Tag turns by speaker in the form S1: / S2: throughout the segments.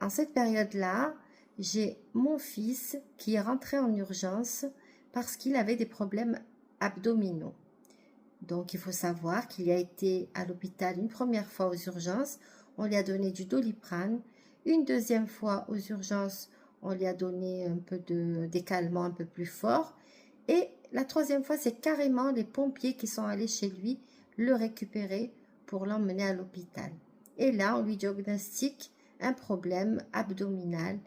S1: en cette période-là, j'ai mon fils qui est rentré en urgence parce qu'il avait des problèmes abdominaux. Donc, il faut savoir qu'il a été à l'hôpital une première fois aux urgences. On lui a donné du Doliprane. Une deuxième fois aux urgences, on lui a donné un peu des calmants un peu plus forts. Et la troisième fois, c'est carrément les pompiers qui sont allés chez lui le récupérer pour l'emmener à l'hôpital. Et là, on lui diagnostique un problème abdominal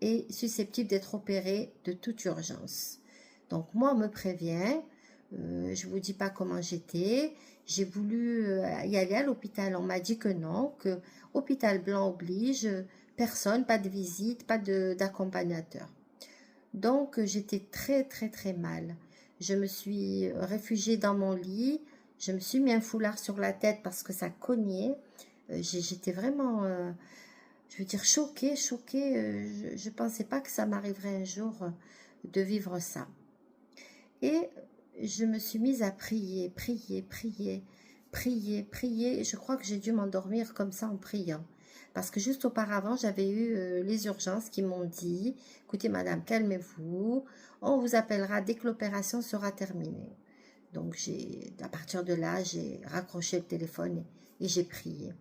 S1: et susceptible d'être opéré de toute urgence. Donc, moi, on me prévient. Je ne vous dis pas comment j'étais. J'ai voulu y aller à l'hôpital. On m'a dit que non, que hôpital blanc oblige, personne, pas de visite, pas d'accompagnateur. Donc, j'étais très, très, très mal. Je me suis réfugiée dans mon lit. Je me suis mis un foulard sur la tête parce que ça cognait. J'étais vraiment, je veux dire, choquée. Je ne pensais pas que ça m'arriverait un jour de vivre ça. Et je me suis mise à prier. Je crois que j'ai dû m'endormir comme ça en priant. Parce que juste auparavant, j'avais eu les urgences qui m'ont dit, écoutez madame, calmez-vous, on vous appellera dès que l'opération sera terminée. Donc à partir de là, j'ai raccroché le téléphone et j'ai prié.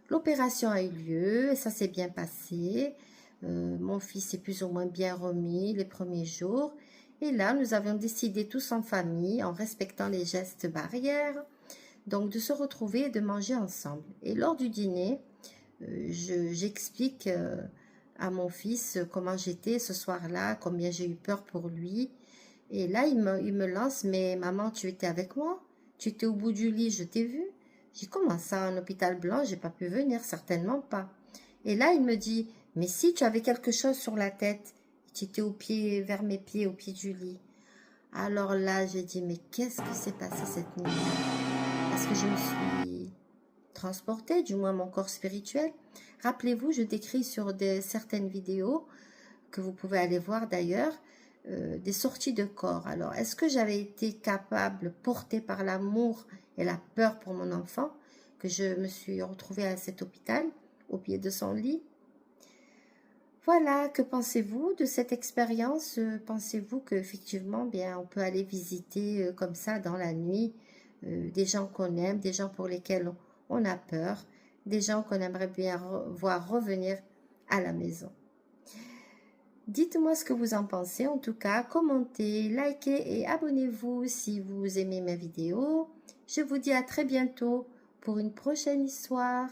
S1: L'opération a eu lieu et ça s'est bien passé. Mon fils est plus ou moins bien remis les premiers jours. Et là, nous avions décidé tous en famille, en respectant les gestes barrières, donc de se retrouver et de manger ensemble. Et lors du dîner, j'explique à mon fils comment j'étais ce soir-là, combien j'ai eu peur pour lui. Et là, il me lance, mais maman, tu étais avec moi? Tu étais au bout du lit, je t'ai vu. J'ai comment ça, en hôpital blanc, j'ai pas pu venir, certainement pas. Et là, il me dit, mais si tu avais quelque chose sur la tête, tu étais vers mes pieds, au pied du lit. Alors là, j'ai dit, mais qu'est-ce qui s'est passé cette nuit? Parce que je me suis transportée, du moins mon corps spirituel. Rappelez-vous, je décris sur certaines vidéos, que vous pouvez aller voir d'ailleurs, des sorties de corps. Alors, est-ce que j'avais été capable, portée par l'amour et la peur pour mon enfant, que je me suis retrouvée à cet hôpital, au pied de son lit? Voilà, que pensez-vous de cette expérience? Pensez-vous qu'effectivement, bien, on peut aller visiter comme ça dans la nuit des gens qu'on aime, des gens pour lesquels on a peur, des gens qu'on aimerait bien voir revenir à la maison? Dites-moi ce que vous en pensez. En tout cas, commentez, likez et abonnez-vous si vous aimez mes vidéos. Je vous dis à très bientôt pour une prochaine histoire.